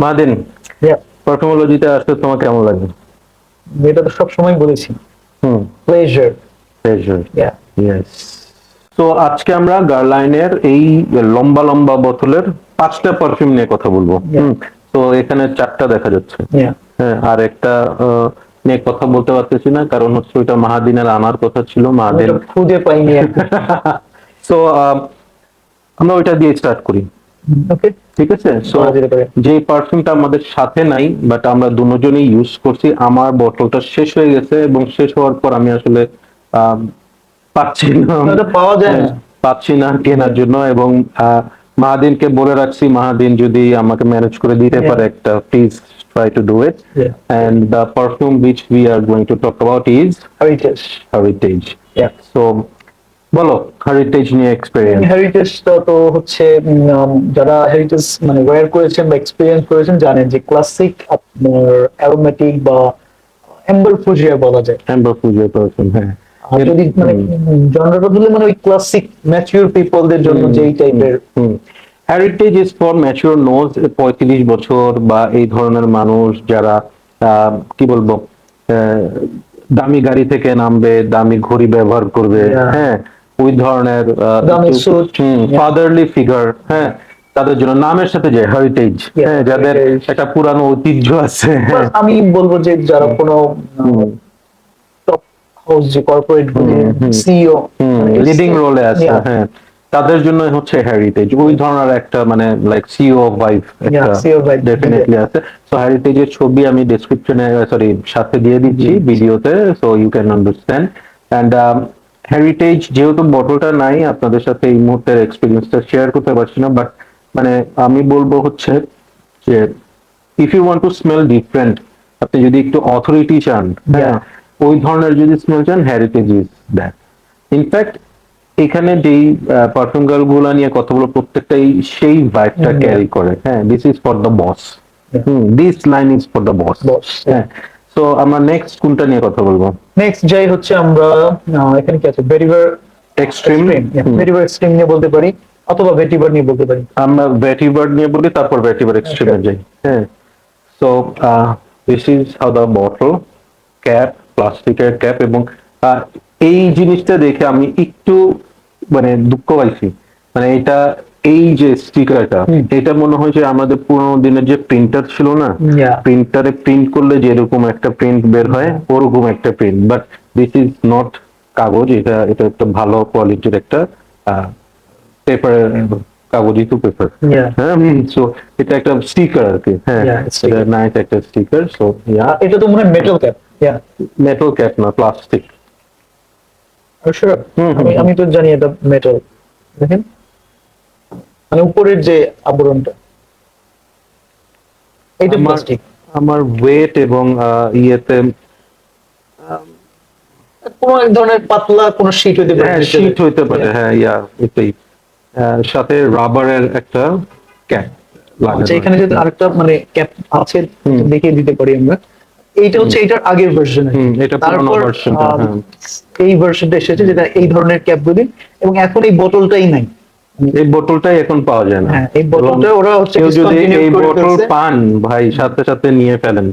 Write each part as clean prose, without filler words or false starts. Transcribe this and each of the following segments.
মাদিন, Yeah, পারফিউমোলজিতে আসলে তোমার কেমন লাগে? এটা তো সব সময় বলেছি, হুম, প্লেজার। প্লেজার। Yeah. ইয়েস। তো আজকে আমরা গার্লাইনের এই লম্বা লম্বা বোতলের 5টা পারফিউম নিয়ে কথা বলবো। Yeah. তো এখানে 4টা দেখা যাচ্ছে। Yeah. হ্যাঁ, আর একটা নিয়ে কথা বলতে পারতেছি না, কারণ হচ্ছে ওইটা মাহাদিনের আনার কথা ছিল। আমি মাহাদিন তো খুঁজে পাইনি আর কি। সো আমরা ওইটা দিয়ে স্টার্ট করি। ওকে, ঠিক আছে। সো করা যেতে পারে। যে পারফিউমটা আমাদের সাথে নাই, বাট আমরা দুজনেই ইউজ করছি, আমার বোতলটা শেষ হয়ে গেছে এবং শেষ হওয়ার পর আমি আসলে আহ, পাচ্ছি না, ওটা পাওয়া যায় না। পাচ্ছি না কেনার জন্য। এবং মাহাদিনকে বলে রাখছি, মাহাদিন যদি আমাকে ম্যানেজ করে দিতে Yeah. পারে একটা, please try to do it. Yeah. And the perfume which we are going to talk about is Heritage. Heritage. Yeah. So বলো Heritage নিয়ে এক্সপেরিয়েন্স। হেরিটেজটা তো হচ্ছে যারা হেরিটেজ মানে ওয়্যার করেছেন বা এক্সপিরিয়েন্স করেছেন জানেন যে ক্লাসিক আপনার অ্যারোমেটিক বা এম্বার ফুজিয়া বলা যায়। অ্যাম্বার ফুজিয়া পারফিউম, হ্যাঁ। আর যদি মানে জনরাটা দিলে মানে ওই ক্লাসিক ম্যাচিউর পিপলদের জন্য যে এই টাইপের। Heritage is for mature nose, 35 বছর বা এই ধরনের মানুষ যারা কি বলবো, দামি গাড়ি থেকে নামবে, দামি ঘড়ি ব্যবহার করবে, হ্যাঁ, ওই ধরনের দামি স্যুট, ফাদারলি ফিগার, হ্যাঁ, তাদের জন্য নামের সাথে যে হেরিটেজ, হ্যাঁ, যাদের একটা পুরানো ঐতিহ্য আছে। আমি বলবো যে যারা কোনো টপ হাউস যে কর্পোরেট সিইও লিডিং রোলে আছে, হ্যাঁ, তাদের জন্য হচ্ছে হেরিটেজ। ওই ধরনের একটা মানে লাইক সিইও ভাইব একটা ডেফিনেটলি আছে। সো হেরিটেজের ছবি আমি ডেসক্রিপশনে, সরি, সাথে দিয়ে দিচ্ছি ভিডিওতে, so you can understand. And heritage যেহেতু বটলটা নাই, আপনাদের সাথে এই মুহূর্তের এক্সপিরিয়েন্সটা শেয়ার করতে পারছি না, বাট মানে আমি বলবো হচ্ছে যে if you want to smell different, আপনি যদি একটু অথরিটি চান, হ্যাঁ, ওই ধরনের যদি স্মেল চান, হেরিটেজ ইজ দ্যাট। ইনফ্যাক্ট এখানে যেই পারফিউম গুলো নিয়ে কথা বলবো, প্রত্যেকটাই সেই ভাইবটা ক্যারি করে। হ্যাঁ, this is for the boss, this line is for the boss. হ্যাঁ, সো আমরা নেক্সট কোনটা নিয়ে কথা বলবো? নেক্সট যাই হচ্ছে আমরা এখানে কি আছে, ভেটিভার এক্সট্রিম। ভেটিভার এক্সট্রিম নিয়ে বলতে পারি, অথবা ভেটিভার নিয়ে বলতে পারি। আমরা ভেটিভার নিয়ে বলি, তারপর ভেটিভার এক্সট্রিমে যাই। হ্যাঁ, so this is how the bottle, cap, প্লাস্টিকের ক্যাপ। এবং এই জিনিসটা দেখে আমি একটু মানে দুঃখ পাইছি। মানে এটা, এই যে স্টিকারটা, এটা মনে হয় যে আমাদের পুরোনো দিনের যে প্রিন্টার ছিল না, প্রিন্টারে প্রিন্ট করলে যেরকম একটা প্রিন্ট বের হয়, ওরকম একটা print. But this is not কাগজ, এটা এটা একটা ভালো কোয়ালিটির একটা পেপার, কাগজই তো পেপার। হ্যাঁ, সো এটা একটা স্টিকার আর কি। হ্যাঁ, এটা নাইস একটা স্টিকার। সো এটা তো মনে হয় মেটাল ক্যাপ। মেটাল ক্যাপ না, প্লাস্টিক। আমি তো জানি এটা মেটাল। দেখেন মানে উপরের যে আবরণটা, এটা প্লাস্টিক। আমার ওয়েট এবং ইয়েতে কোন এক ধরনের পাতলা কোন শীট হইতে পারে। হ্যাঁ, শীট হইতে পারে। হ্যাঁ, এটাই। সাথে রাবারের একটা ক্যাপ লাগানো। আচ্ছা, এখানে যদি আরেকটা মানে ক্যাপ আছে, দেখিয়ে দিতে পারি আমরা। এইটা হচ্ছে এটার আগের ভার্সন। এটা পুরনো ভার্সনটা। এই ভার্সনটা এসেছে যেটা এই ধরনের ক্যাপগুলি, এবং এখন এই বোতলটাই নাই। এই বোতলটাই এখন পাওয়া যায় না। এই বোতলটা ওরা হচ্ছে কেউ যদি এই বোতল পান, ভাই সাথে সাথে নিয়ে ফেলেন।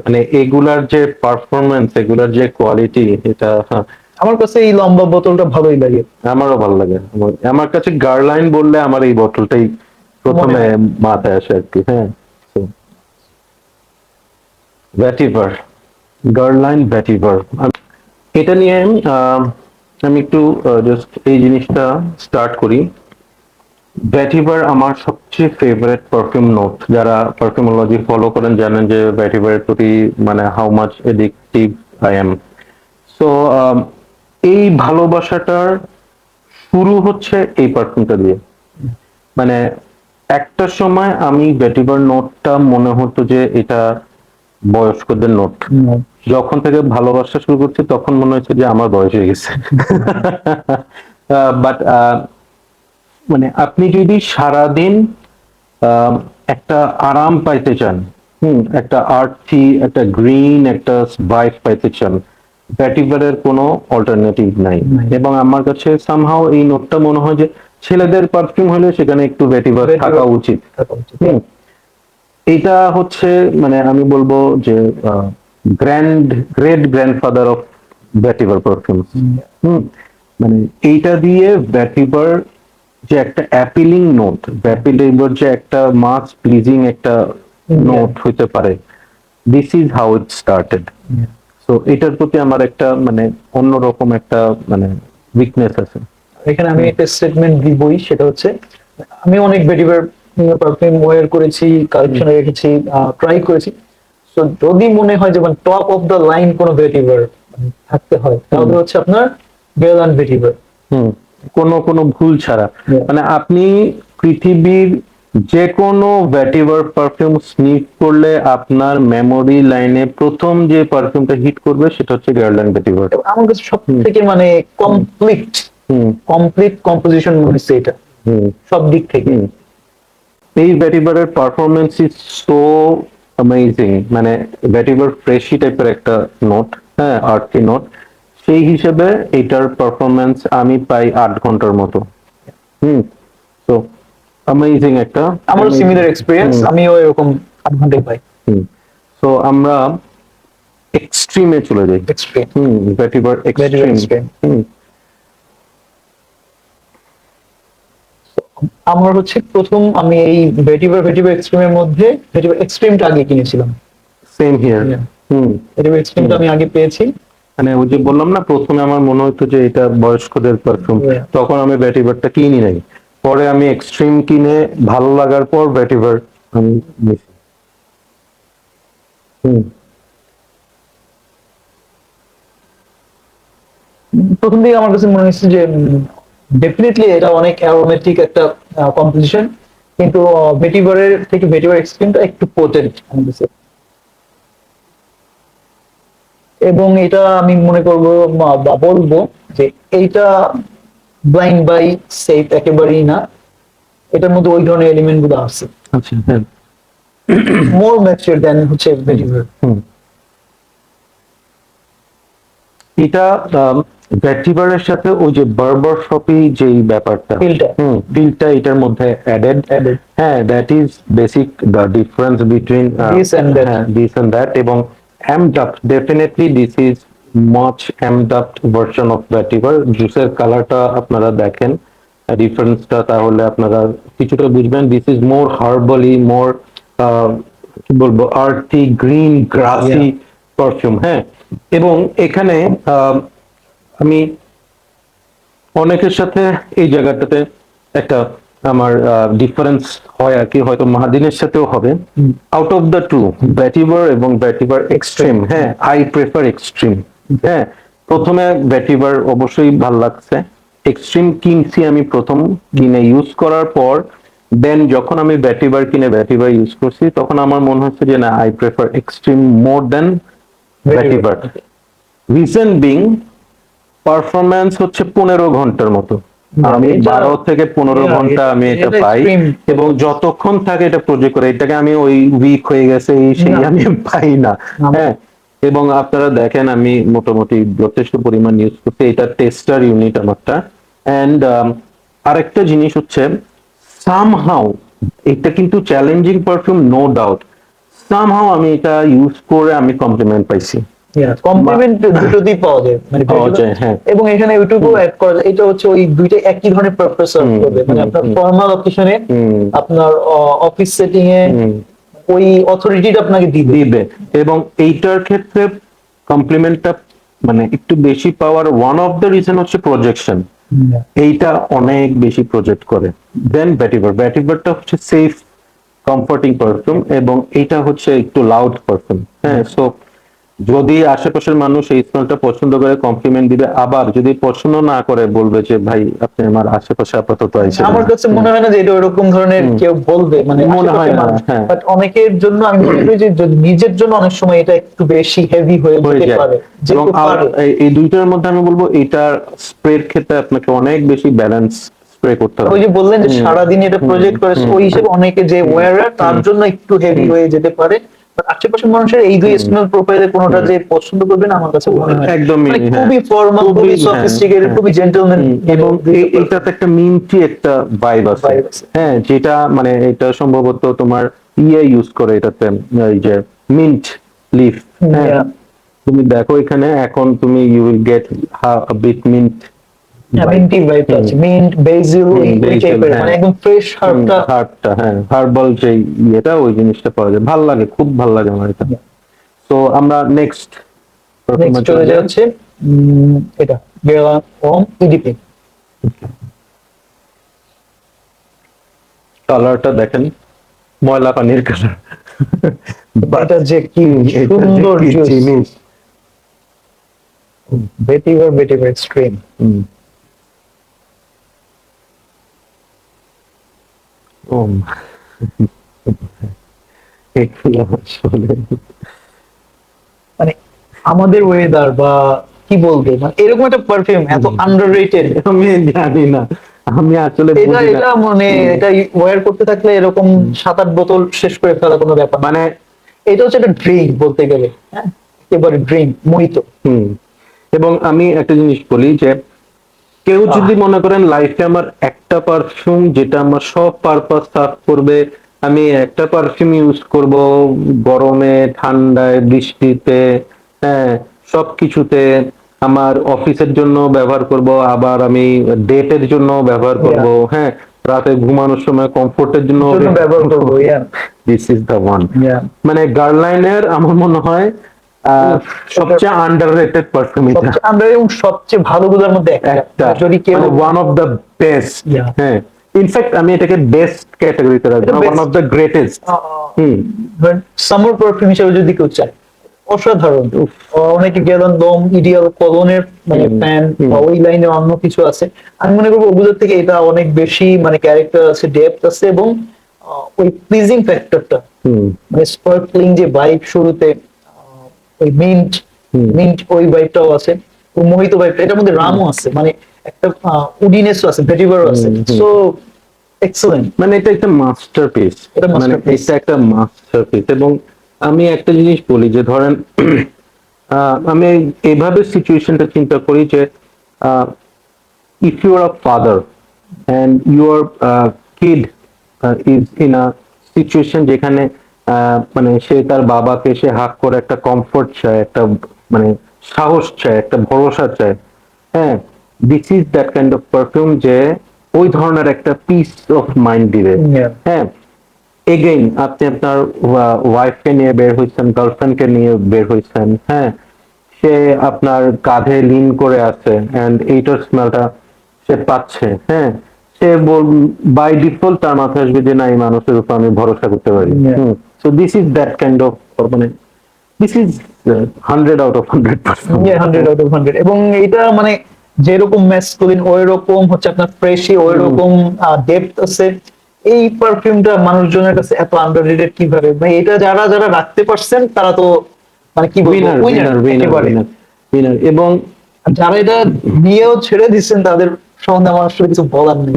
মানে এগুলার যে পারফরম্যান্স, এগুলার যে কোয়ালিটি, এটা আমার কাছে এই লম্বা বোতলটা ভালোই লাগে। আমারও ভালো লাগে। আমার কাছে গার্লাইন বললে আমার এই বোতলটাই প্রথমে মাথায় আসে আর কি। হ্যাঁ, ভ্যাটিভার, গার্লাইন ভ্যাটিভার। এটা নিয়ে আমি একটু জাস্ট এই জিনিসটা স্টার্ট করি। ভ্যাটিভার আমার সবচেয়ে ফেভারিট পারফিউম নোট। যারা পারফিউমোলজি ফলো করেন জানেন যে ভ্যাটিভারের প্রতি মানে how much addictive I am. So এই ভালোবাসাটার শুরু হচ্ছে এই পারফিউমটা দিয়ে। মানে একটা সময় আমি ভ্যাটিভার নোটটা মনে হতো যে এটা বয়স্কদের নোট। যখন থেকে ভালোবাসা শুরু করছি তখন মনে হচ্ছে যে আমার বয়স হয়ে গেছে। বাট মানে আপনি যদি সারাদিন একটা আরাম পাইতে চান, একটা আর্থি, একটা গ্রিন, একটা ভাইব পাইতে চান, ভ্যাটিভারের কোনো অল্টারনেটিভ নাই। এবং আমার কাছে সামহাও এই নোটটা মনে হয় যে ছেলেদের পারফিউম হলে সেখানে একটু ভ্যাটিভার থাকা উচিত। এটা হচ্ছে মানে আমি বলবো যে গ্রেট গ্র্যান্ডফাদার অফ ভ্যাটিভার পারফিউম। মানে এইটা দিয়ে ভ্যাটিভার যে একটা অ্যাপিলিং নোট, ভ্যাটিভার যে একটা মাস প্লিজিং একটা নোট হইতে পারে, this is how it started. তো এটার প্রতি আমার একটা মানে অন্যরকম একটা মানে উইকনেস আছে। এখানে আমি একটা স্টেটমেন্ট দিবই, সেটা হচ্ছে আমি অনেক ভেটিভার পারফিউম ওয়্যার করেছি, কালেকশনে রেখেছি, ট্রাই করেছি। তো যদি মনে হয় যে টপ অফ দ্য লাইন কোনো ভেটিভার থাকতে হয়, তাহলে হচ্ছে আপনার বেল অ্যান্ড ভেটিভার। কোনো ভুল ছাড়া মানে আপনি পৃথিবীর যে কোনো ভ্যাটিভার পারফিউম স্নিফ করলে আপনার মেমোরি লাইনে প্রথম যে পারফিউমটা হিট করবে সেটা হচ্ছে গার্ল্যান্ড ভ্যাটিভার। আমার কাছে সব থেকে মানে কমপ্লিট কম্পোজিশন মনে হচ্ছে এটা, সব দিক থেকে। এই ভ্যাটিভারের পারফরমেন্স ইজ সো অ্যামেজিং, মানে ভ্যাটিভার ফ্রেশি টাইপের একটা নোট, হ্যাঁ আর্থি নোট, সেই হিসেবে এটার পারফরমেন্স আমি পাই 8 ঘন্টার মতো। তো অ্যামেজিং একটা, আমারও সিমিলার এক্সপেরিয়েন্স, আমিও এরকম 8 ঘন্টায় পাই। তো আমরা এক্সট্রিমে চলে যাই। Extreme, vetiver extreme. আমার হচ্ছে প্রথম আমি এই ভেটিভার এক্সট্রিমের মধ্যে ভেটিভার এক্সট্রিমটা আগে কিনেছিলাম। Same here. ভেটিভার এক্সট্রিমটা আমি আগে পেয়েছি। মানে ওই যে বললাম না, প্রথমে আমার মনে হতো যে এটা বয়স্কদের পারফিউম, তখন আমি ভ্যাটিভারটা কিনি নাই। পরে আমি এক্সট্রিম কিনে ভালো লাগার পর ভ্যাটিভার আমি নিছি। প্রথম দিকে আমার কাছে মনে হচ্ছে যে ডেফিনেটলি এটা অনেক অ্যারোমেটিক একটা কম্পোজিশন, কিন্তু ভেটিভারের থেকে ভেটিভার এক্সট্রিমটা একটু পোটেন্ট আমার কাছে। এবং এটা আমি মনে করবো বা বলবো যে এইটা ব্লাইন্ড বাই সেফ একেবারেই না, এটার মধ্যে ওই ধরনের এলিমেন্ট গুলো আছে। আচ্ছা, হ্যাঁ। মোর ম্যাচিউর দেন হচ্ছে ভেটিভার। এটা ভ্যাটিভারের সাথে ওই যে বারবার শপি যেই ব্যাপারটা, ফিলটা এটার মধ্যে অ্যাডেড। হ্যাঁ, that is basic the difference between this and that. এবং amped up, definitely this is much amped up version of ভ্যাটিভার। জুসের কালারটা আপনারা দেখেন ডিফারেন্সটা, তাহলে আপনারা কিছুটা বুঝবেন। দিস ইজ মোর হার্বালি, মোর কি বলবো, আর্থি, গ্রিন, গ্রাসি পারফিউম। হ্যাঁ, এবং এখানে আমি অনেকের সাথে এই জায়গাটাতে একটা আমার ডিফারেন্স হয় আর কি, হয়তো মাহাদিনের সাথেও হবে। আউট অফ দ্য টু, ভ্যাটিভার এবং ভ্যাটিভার এক্সট্রিম, হ্যাঁ আই প্রেফার এক্সট্রিম। হ্যাঁ, প্রথমে ভ্যাটিভার অবশ্যই ভালো লাগছে, এক্সট্রিম কিনছি আমি প্রথম, কিনে ইউজ করার পর দেন যখন আমি ভ্যাটিভার কিনে ভ্যাটিভার ইউজ করছি, তখন আমার মনে হচ্ছে যে না, I prefer extreme more than vetiver. Reason being, performance হচ্ছে 15 ঘন্টার মতো, আমি 12 থেকে 15 ঘন্টা আমি এটা পাই। এবং যতক্ষণ থাকে এটা প্রজেক্ট করে, এটাকে আমি ওই উইক হয়ে গেছে এই সেই আমি পাই না। হ্যাঁ, এবং আপনারা দেখেন আমি মোটামুটি যথেষ্ট পরিমাণ ইউজ করছি, এটা টেস্টার ইউনিট আমারটা। এন্ড আরেকটা জিনিস হচ্ছে, সামহাউ এটা কিন্তু challenging perfume, no doubt, somehow আমি এটা ইউজ করে আমি কমপ্লিমেন্ট পাইছি। কমপ্লিমেন্ট দুটোতেই পাওয়া যায়, মানে হ্যাঁ। এবং এখানে ওইটুকু অ্যাড করা যায়, এটা হচ্ছে ওই দুইটা একই ধরনের পারপাস সার্ভ করবে, মানে আপনার ফর্মাল অকেশনে, আপনার অফিস সেটিং এ ওই অথরিটিটা আপনাকে দিবে। এবং এইটার ক্ষেত্রে কমপ্লিমেন্টটা মানে একটু বেশি power one of the reason হচ্ছে প্রজেকশন। এইটা অনেক বেশি প্রজেক্ট করে দেন ভ্যাটিভার। ভ্যাটিভারটা হচ্ছে সেফ কমফোর্টিং পারফিউম, এবং এইটা হচ্ছে একটু লাউড পারফিউম। হ্যাঁ, সো যদি আশেপাশের মানুষ এই স্মেলটা পছন্দ করে কমপ্লিমেন্ট দিবে, আবার যদি পছন্দ না করে বলবে যে ভাই আপনি আমার আশেপাশে আপাতত আইছেন। আমার কাছে মনে হয় না যে এটা এরকম ধরনের কেউ বলবে, মানে মনে হয় না। বাট অনেকের জন্য আমি মনে করি যে নিজের জন্য অনেক সময় এটা একটু বেশি হেভি হয়ে যেতে পারে। এবং এই দুইটার মধ্যে আমি বলবো এটার স্প্রের ক্ষেত্রে আপনাকে অনেক বেশি ব্যালেন্স স্প্রে করতে হবে। ওই যে বললেন যে সারাদিন এটা প্রজেক্ট করে, ওই হিসেবে অনেকে যে ওয়্যারার তার জন্য একটু হেভি হয়ে যেতে পারে। আশেপাশের মানুষের এই দুই স্মেল প্রোফাইলে কোনোটা যে পছন্দ করবে না, আমার কাছে মনে হয় একদমই খুবই ফর্মাল, খুবই সফিস্টিকেটেড, খুবই জেন্টলম্যান, এবং এটাতে একটা মিন্টি একটা ভাইব আছে। হ্যাঁ, যেটা মানে এটা সম্ভবত তোমার ইউজ করে এটাতে, এই যে মিন্ট লিফ। হ্যাঁ, Yeah. তুমি দেখো এখানে এখন তুমি you will get bit mint minty vibe আছে, মিন্ট বেসিল ওই টাইপের, মানে একদম ফ্রেশ হার্বটা। হার্বটা, হ্যাঁ, হার্বাল যে ইয়েটা, ওই জিনিসটা পাওয়া যায়, ভালো লাগে, খুব ভালো লাগে আমার এটা। তো আমরা নেক্সট চলে যাচ্ছে এটা বেলা ওম ইডিপি। কালারটা দেখেন, ময়লা পানির কালার, এটা যে কি সুন্দর জিনিস। বেটিভার এক্সট্রিম। এগুলো আসলে মানে আমাদের ওয়েদার বা কি বলবো, মানে এরকম একটা পারফিউম এত আন্ডাররেটেড আমি জানি না, আমি আসলে এটা বুঝি না। এটা মানে এটা ওয়্যার করতে থাকলে এরকম 7-8 বোতল শেষ করে ফেলা কোনো ব্যাপার না। মানে এটা হচ্ছে একটা ড্রিঙ্ক বলতে গেলে, হ্যাঁ একেবারে ড্রিঙ্ক, মোহিত। এবং আমি একটা জিনিস বলি যে কেউ যদি মনে করেন লাইফে আমার একটা পারফিউম যেটা আমার সব পারপাস সার্ভ করবে, আমি একটা পারফিউম ইউজ করব গরমে, ঠান্ডায়, বৃষ্টিতে, হ্যাঁ, সবকিছুতে, আমার অফিসের জন্য ব্যবহার করব, আবার আমি ডেটের জন্য ব্যবহার করব, হ্যাঁ, রাতে ঘুমানোর সময় কমফোর্টের জন্য ব্যবহার করবো। This is the one. মানে গার্ললাইনের আমার মনে হয় সবচেয়ে আন্ডাররেটেড পারফিউম এটা, আমরা এবং সবচেয়ে ভালোগুলোর মধ্যে একটা, যদি কেউ ওয়ান অফ দ্য বেস্ট। হ্যাঁ, ইনফ্যাক্ট আমি এটাকে বেস্ট ক্যাটাগরিতে রাখবো, one of the greatest. Summer perfume হিসেবে যদি কেউ চায়, অসাধারণ। অনেকে গেলেন দম ইডিয়াল কলোনের মানে ফ্যান, ওই লাইনে অন্য কিছু আছে, আমি মনে করবো ওগুলোর থেকে এটা অনেক বেশি মানে ক্যারেক্টার আছে, ডেপথ আছে, এবং ওই প্লিজিং ফ্যাক্টরটা, মানে স্পার্কলিং যে ভাইব শুরুতে, ওই মিন্ট মিন্ট ওই ভাইবটাও আছে, ও মোহিত ভাইবটা, এটার মধ্যে রামও আছে, মানে একটা উডিনেসও আছে, ভেটিভারও আছে। সো এক্সেলেন্ট, মানে এটা একটা মাস্টারপিস, এটা মানে এটা একটা মাস্টারপিস। এবং আমি একটা জিনিস বলি যে ধরেন আমি এইভাবে সিচুয়েশনটা চিন্তা করি যে if you are a father and your kid is in a situation যেখানে মানে সে তার বাবাকে সে হাক করে একটা কমফোর্ট চায়, একটা মানে সাহস চায়, একটা ভরসা চায়, হ্যাঁ, this is that kind of perfume যে ওই ধরনের একটা পিস অফ মাইন্ড দিবে। হ্যাঁ, এগেইন আপনি আপনার ওয়াইফকে নিয়ে বের হয়েছেন, গার্লফ্রেন্ডকে নিয়ে বের হয়েছেন, হ্যাঁ, সে আপনার কাঁধে লিন করে আছে এন্ড এইটার স্মেলটা সে পাচ্ছে, হ্যাঁ, সে বাই ডিফল্ট তার মাথায় আসবে যে না, এই মানুষের উপর আমি ভরসা করতে পারি। So this is that kind of, মানে this is 100 out of 100%। 100 out of 100। এবং এটা মানে যেরকম ম্যাসকুলিন ওই রকম হচ্ছে আপনার ফ্রেশি, ওই রকম ডেপথ আছে। এই পারফিউমটা মানুষজনের কাছে এত আন্ডাররেটেড কিভাবে, মানে এটা যারা যারা রাখতে পারছেন তারা তো মানে কি বলবো, উইনার। এবং যারা এটা নিয়েও ছেড়ে দিচ্ছেন তাদের সম্বন্ধে আমার আসলে কিছু বলার নেই।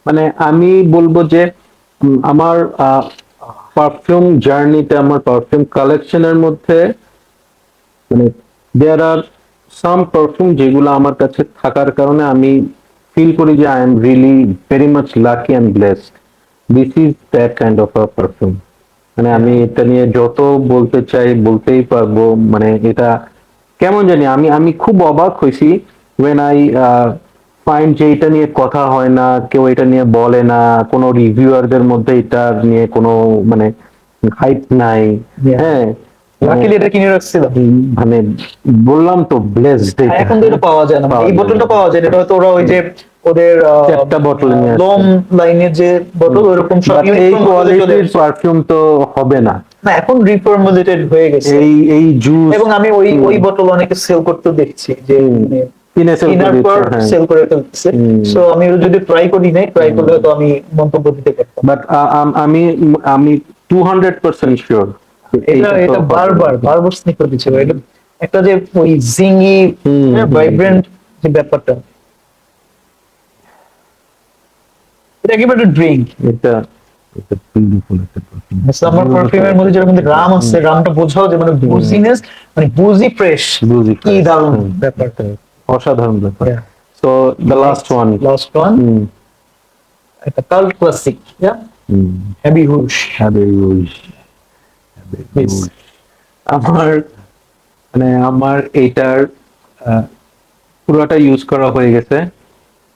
মানে আমি বলবো যে আমার পারফিউম জার্নিতে, আমার পারফিউম কালেকশনের মধ্যে মানে দেয়ার আর সাম পারফিউম যেগুলো আমার কাছে থাকার কারণে আমি ফিল করি যে I am really very much lucky and blessed. This is that kind of a perfume. মানে আমি এটা নিয়ে যত বলতে চাই বলতেই পারবো। মানে এটা কেমন জানি, আমি খুব অবাক হয়েছি when I ফাইন্ড যে এটা নিয়ে কথা হয় না, কেউ এটা নিয়ে বলে না, কোনো রিভিউয়ারদের মধ্যে এটা নিয়ে কোনো মানে হাইপ নাই। হ্যাঁ, লাকিলি এটা কিনে রাখছিলাম, মানে বললাম তো ব্লেসড। এখন তো এটা পাওয়া যায় না, এই বোতলটা পাওয়া যায়, এটা হয়তো ওরা ওই যে ওদের একটা বোতল নিয়ে লং লাইনের যে বোতল ওরকম সব এই কোয়ালিটির পারফিউম তো হবে না, না এখন রিফর্মুলেটেড হয়ে গেছে। এই জুস, এবং আমি ওই বোতল অনেকে সেল করতে দেখছি যে সেল করে ফেলতেছে। সো আমি যদি ট্রাই করি নাই, ট্রাই করলে তো আমি মন্তব্য দিতে পারতাম। বাট আমি 200% শিওর এটা বারবার স্নিফ করতেছে। এটা একটা যে ওই জিঙ্গি ভাইব্রেন্ট যে ব্যাপারটা, এটা একেবারে ড্রিঙ্ক। এটা সামার পারফিউমের মধ্যে যেরকম রাম আছে, রামটা বোঝাও যে মানে বুজিনেস, মানে বুজি ফ্রেশ, কি দারুণ ব্যাপারটা, অসাধারণ ব্যাপার। সো দ্য লাস্ট ওয়ান একটা কাল্ট ক্লাসিক, হেভি হুশ। Yes. আমার মানে আমার এইটার পুরোটা ইউজ করা হয়ে গেছে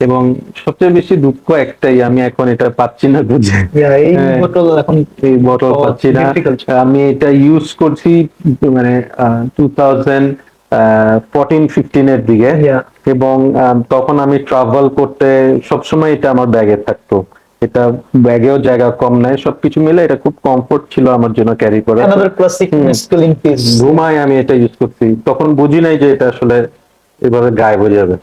এবং সবচেয়ে বেশি দুঃখ একটাই, আমি এখন এটা পাচ্ছি না খুঁজে। এই হ্যাঁ, বোতল এখন এই বটল পাওয়া পাচ্ছি না। difficult। আমি এটা ইউজ করছি মানে 2014-15 এর দিকে, Yeah. এবং তখন আমি ট্রাভেল করতে সবসময় এটা আমার ব্যাগে থাকতো। এটা ব্যাগেও জায়গা কম নাই, সবকিছু মিলে এটা খুব কমফোর্ট ছিল আমার জন্য ক্যারি করা। Another classic masculine piece। ঘুমায় আমি এটা ইউজ করছি, তখন বুঝি নাই যে এটা আসলে এভাবে গায়েব হয়ে যাবে।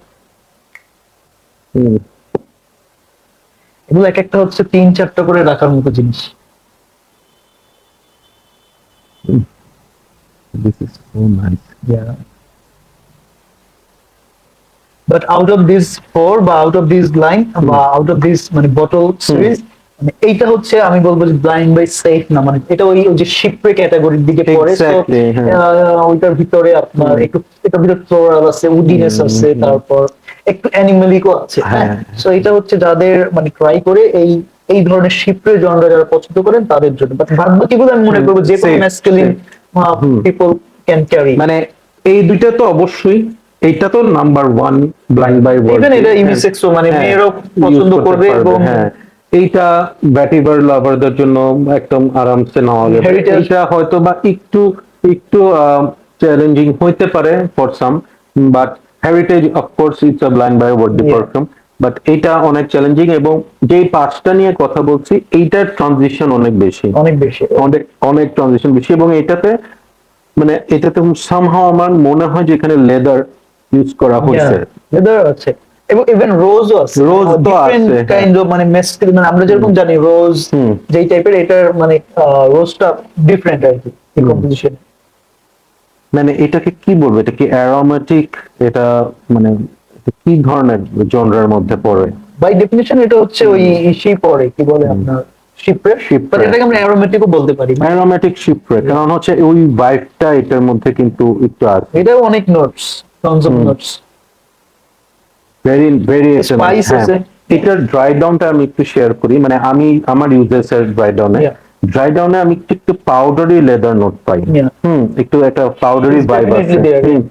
এগুলো এক একটা হচ্ছে 3-4টা করে রাখার মতো জিনিস। This is so nice. Yeah. But out of these four বা out of these line বা out of these মানে bottle series, মানে এইটা হচ্ছে আমি বলবো যে ব্লাইন্ড বাই সেফ না, মানে এটা ওই যে শিপরে ক্যাটাগরির দিকে পড়ে। তো Exactly, হ্যাঁ। ওইটার ভিতরে আপনার একটু এটার ভিতরে ফ্লোরাল আছে, উডিনেস আছে, তারপর একটু অ্যানিমালিকও আছে। হ্যাঁ, সো এটা হচ্ছে যাদের মানে ট্রাই করে এই এই ধরনের শিপরে জনরা যারা পছন্দ করেন তাদের জন্য। বাট বাদ বাকিগুলো আমি মনে করবো যে কোনো Safe, masculine people can carry. মানে এই দুইটা তো অবশ্যই, এইটা তো number one blind buy word. Even এটা ইউনিসেক্সও মানে মেয়েরাও পছন্দ করবে এবং হ্যাঁ, এইটা ভ্যাটিভার লাভারদের জন্য একদম আরামসে নেওয়া যাবে। Heritage- এটা হয়তো বা একটু একটু চ্যালেঞ্জিং হইতে পারে for some, but heritage of course it's a blind buy word Yeah. Perfume, but এইটা অনেক চ্যালেঞ্জিং, এবং যেই পাঁচটা নিয়ে কথা বলছি এইটার ট্রানজিশন অনেক বেশি, অনেক বেশি। অনেক অনেক ট্রানজিশন বেশি, এবং এটাতে মানে এটাতে সামহাও আমার মনে হয় যে এখানে লেদার ইউজ করা হয়েছে। লেদার আছে এবং ইভেন রোজও আছে। Rose তো ডিফারেন্ট আছে, হ্যাঁ। কাইন্ড অফ মানে মেসকেল, মানে আমরা যেরকম জানি রোজ যেই টাইপের, এটার মানে রোজটা ডিফারেন্ট আর কি কম্পোজিশন। মানে এটাকে কি বলবো, এটা কি অ্যারোমেটিক, এটা মানে এটা কি ধরনের জনরার মধ্যে পড়ে? বাই ডেফিনিশন এটা হচ্ছে ওই ইসি পড়ে, কি বলে আপনার শিপরে। বাট এটাকে আমরা অ্যারোমেটিকও বলতে পারি। অ্যারোমেটিক শিপরে, কারণ হচ্ছে ওই ভাইবটা এটার মধ্যে কিন্তু একটু আছে। এটাও অনেক notes, tonnes of notes, very very spice আছে। এটার ড্রাই ডাউনটা আমি একটু শেয়ার করি, মানে আমি আমার ইউজার্স এর ড্রাই ডাউনে Yeah. আমি একটু পাউডারি লেদার নোট পাই। Yeah. একটু একটা পাউডারি It's ভাইব definitely আছে। there, yeah.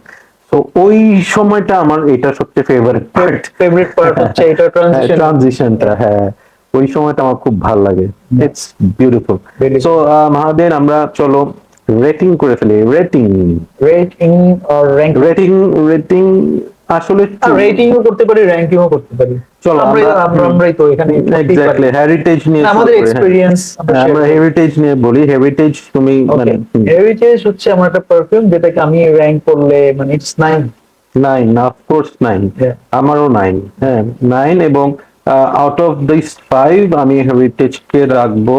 তো ওই সময়টা আমার এটা সবচেয়ে ফেভারিট পার্ট। ফেভারিট পার্ট হচ্ছে এটা ট্রানজিশন। ট্রানজিশনটা, হ্যাঁ, ওই সময়টা আমার খুব ভালো লাগে। It's beautiful. Very সো মাহাদের, আমরা চলো রেটিং করে ফেলি। রেটিং রেটিং আর র্যাঙ্ক। রেটিং আসলে রেটিংও করতে পারি, র্যাঙ্কিংও করতে পারি। চলো আমরাই তো এখানে এক্স্যাক্টলি হেরিটেজ নিয়ে আমাদের শুরু করি, হ্যাঁ। এক্সপেরিয়েন্স আমরা হেরিটেজ নিয়ে বলি। হেরিটেজ তুমি মানে হেরিটেজ হচ্ছে আমার একটা পারফিউম যেটাকে আমি র্যাঙ্ক করলে মানে ইটস 9। 9, of course 9, Yeah. আমারও 9, হ্যাঁ 9, এবং আউট অফ দিস 5 আমি হেরিটেজ কে রাখবো।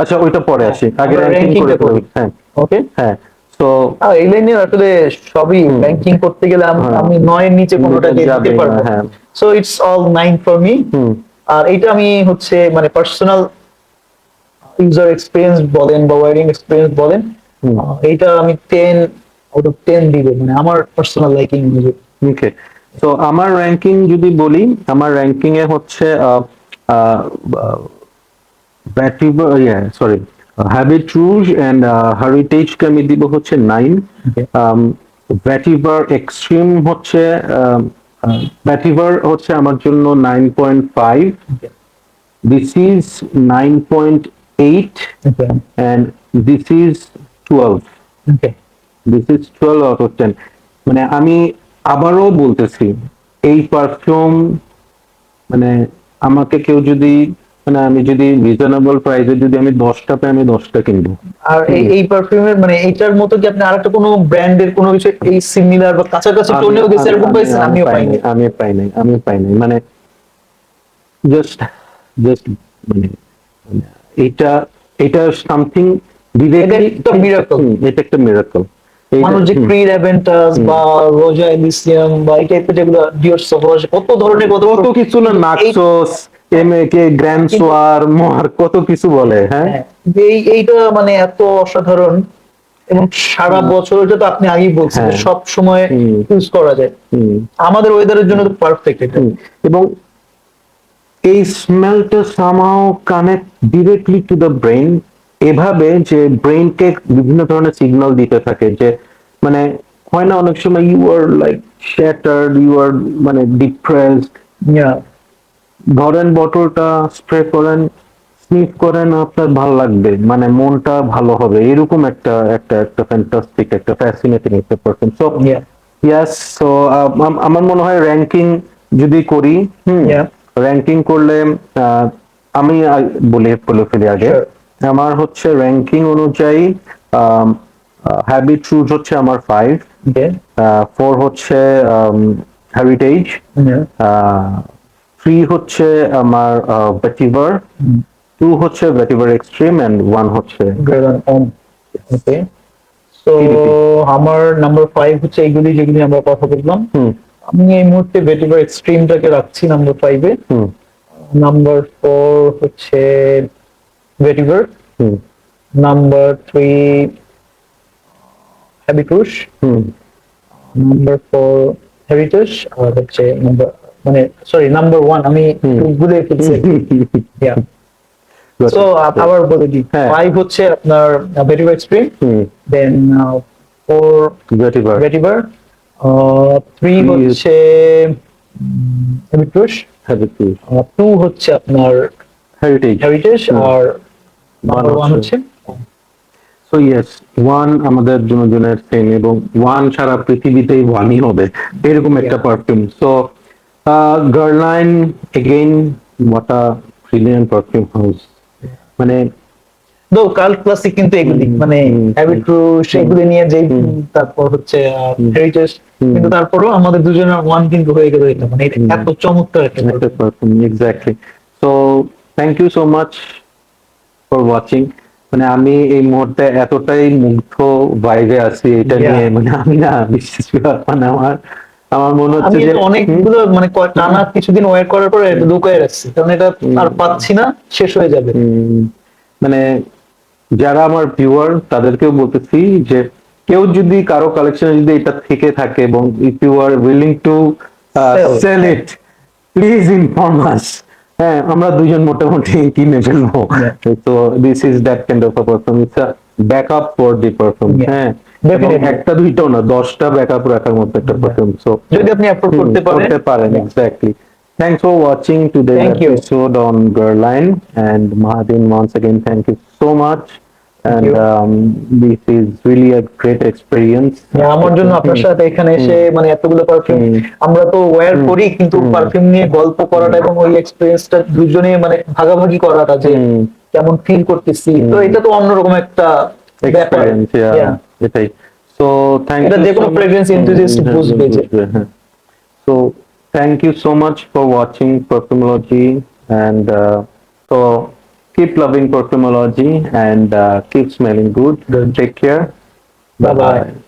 আচ্ছা, ওইটা পরে আসি, আগে আমরা র্যাঙ্কিং করে rankingটা করি। ফেলি। হ্যাঁ ওকে, হ্যাঁ। তো এই লাইনে আসলে সবই র্যাঙ্কিং করতে গেলে আমি 9 এর নিচে কোনোটাকে যাবে দিতে না, পারবো। হ্যাঁ। So it's all 9 for me. আর এটা আমি হচ্ছে মানে পার্সোনাল ইউজার এক্সপেরিয়েন্স বলেন বা ওয়ারিং এক্সপেরিয়েন্স বলেন, এইটা আমি 10 আউট অফ 10 দিব, মানে আমার পার্সোনাল লাইকিং অনুযায়ী। ওকে, তো আমার র্যাঙ্কিং যদি বলি, আমার র্যাঙ্কিং এ হচ্ছে হ্যাবিট রুজ এন্ড হেরিটেজ কে আমি দিব হচ্ছে 9। Okay. ভ্যাটিভার এক্সট্রিম হচ্ছে ভ্যাটিভার হচ্ছে আমার জন্য 9.5, Okay. This is 9.8, Okay. and this is 12. Okay. This is 12 out of 10। মানে আমি আবারও বলতেছি, এই পারফিউম মানে আমাকে কেউ যদি মানে আমি যদি রিজনেবল প্রাইসে যদি আমি 10টা পাই, আমি 10টা কিনবো। আর এই পারফিউমের মানে এইটার মতো কি আপনি আরেকটা কোনো ব্র্যান্ডের কোনো কিছু এই সিমিলার বা কাছাকাছি টোনেও গেছে এরকম পাইছেন? আমিও পাইনি। আমি পাইনি মানে জাস্ট মানে এটা এটা সামথিং ডিরেক্টলি একটা miracle। এটা একটা মিরাকল। মানুষ যে ক্রিড অ্যাভেন্টাস বা রোজা এলিসিয়াম বা এই টাইপের যেগুলো ডিওর সহজ কত ধরনের কত কিছু না, নাক্সোস, এমএকে, গ্র্যান্ড সোয়ার, মোয়ার, কত কিছু বলে। হ্যাঁ, এইটা মানে এত অসাধারণ এবং সারা বছর, এটা তো আপনি আগেই বলছেন হ্যাঁ। সব সময় ইউজ করা যায়। আমাদের ওয়েদারের জন্য তো পারফেক্ট এটা। এবং এই স্মেলটা somehow connect directly to the brain, এভাবে যে ব্রেনকে বিভিন্ন ধরনের সিগন্যাল দিতে থাকে, যে মানে হয় না অনেক সময় you are like shattered, you are মানে ডিপ্রেসড, ইয়া ধরেন বটলটা স্প্রে করেন, স্নিফ করেন, আপনার ভালো লাগবে, মানে মনটা ভালো হবে, এরকম একটা একটা একটা ফ্যান্টাস্টিক, একটা ফ্যাসিনেটিং একটা পারফিউম। সো ইয়া ইয়াস, সো আমার মনে হয় র্যাঙ্কিং যদি করি, Yeah. র্যাঙ্কিং করলে আহ, আমি বলে ফেলি আগে। Sure. আমার হচ্ছে র্যাঙ্কিং অনুযায়ী হ্যাবিট রুজ হচ্ছে আমার 5, Okay. 4 হচ্ছে হেরিটেজ, Yeah. 3 হচ্ছে আমার ভেটিভার, 2 হচ্ছে ভেটিভার এক্সট্রিম, এন্ড 1 হচ্ছে Great on on. Okay. So আমার নাম্বার 5 হচ্ছে এইগুলি যেগুলি আমরা কথা বললাম। হুম আমি এই মুহূর্তে ভেটিভার এক্সট্রিমটাকে রাখছি নাম্বার 5 এ। হুম নাম্বার 4 হচ্ছে ভেটিভার, হুম নাম্বার 3 হ্যাবিটুশ, হুম নাম্বার 4 হেরিটেজ, আর হচ্ছে নাম্বার মানে সরি নাম্বার 1 আমি ভুলে ফেলছি। ইয়া সো আবার বলে দিই, হ্যাঁ। 5 হচ্ছে আপনার ভেটিভার এক্সট্রিম, দেন 4 ভেটিভার, ভেটিভার, 3 হচ্ছে হেবিটুশ, হেরিটেজ, 2 হচ্ছে আপনার হেরিটেজ, হেরিটেজ, আর নাম্বার 1 হচ্ছে হচ্ছে সো ইয়েস, 1 আমাদের দুজনের সেম, এবং 1 সারা পৃথিবীতেই 1ই হবে, এরকম একটা Yeah. Perfume. So Guerlain again, what a brilliant perfume house, মানে দো কাল ক্লাসিক কিন্তু এগুলি মানে হ্যাবিটুশ এগুলি নিয়ে যেই তারপর হচ্ছে হেরিটেজ, কিন্তু তারপরেও আমাদের দুজনের 1 কিন্তু হয়ে গেল এটা, মানে এটা এত চমৎকার একটা একটা perfume, exactly. So thank you so much for watching. মানে আমি এই মুহূর্তে এতটাই মুগ্ধ ভাইবে আছি এটা Yeah. নিয়ে, মানে আমি না বিশ্বাস করতে, মানে আমার আমার মনে হচ্ছে আমি যে এটা অনেকগুলো মানে টানা কিছুদিন ওয়ার করার পরে এটা লুকায় রাখছি, কারণ এটা আর পাচ্ছি না, শেষ হয়ে যাবে। মানে যারা আমার ভিউয়ার তাদেরকেও বলতেছি যে কেউ যদি কারো কালেকশনে যদি এটা থেকে থাকে, এবং if you are willing to Sell. Sell it, please inform us. হ্যাঁ, আমরা দুজন মোটামুটি কিনে ফেলবো। Yeah. তো this is that kind of a perfume, it's a backup for the perfume. Yeah. হ্যাঁ, এবং Definitely. একটা দুইটাও না, 10টা ব্যাকআপ রাখার মতো একটা পারফিউম। সো যদি আপনি অ্যাফোর্ড করতে পারেন। exactly. Thanks for watching today's Thank you. episode on Girline, and Mahadin, once again thank you so much, and you. this is really a great experience. আমার জন্য আপনার সাথে এখানে এসে মানে এতগুলো পারফিউম আমরা তো ওয়্যার করি, কিন্তু পারফিউম নিয়ে গল্প করাটা এবং ওই এক্সপেরিয়েন্সটা দুজনে মানে ভাগাভাগি করাটা যে কেমন ফিল করতেছি, তো এটা তো অন্যরকম একটা ব্যাপার। experience, yeah, এটাই। So thank এটা you যে কোনো so much. ফ্রেগ্রেন্স এনথুজিয়াস্ট বুঝবে যে। হ্যাঁ। So thank you so much for watching Perfumology, and so keep loving Perfumology, and keep smelling good. Good. Take care. Bye bye. Bye bye.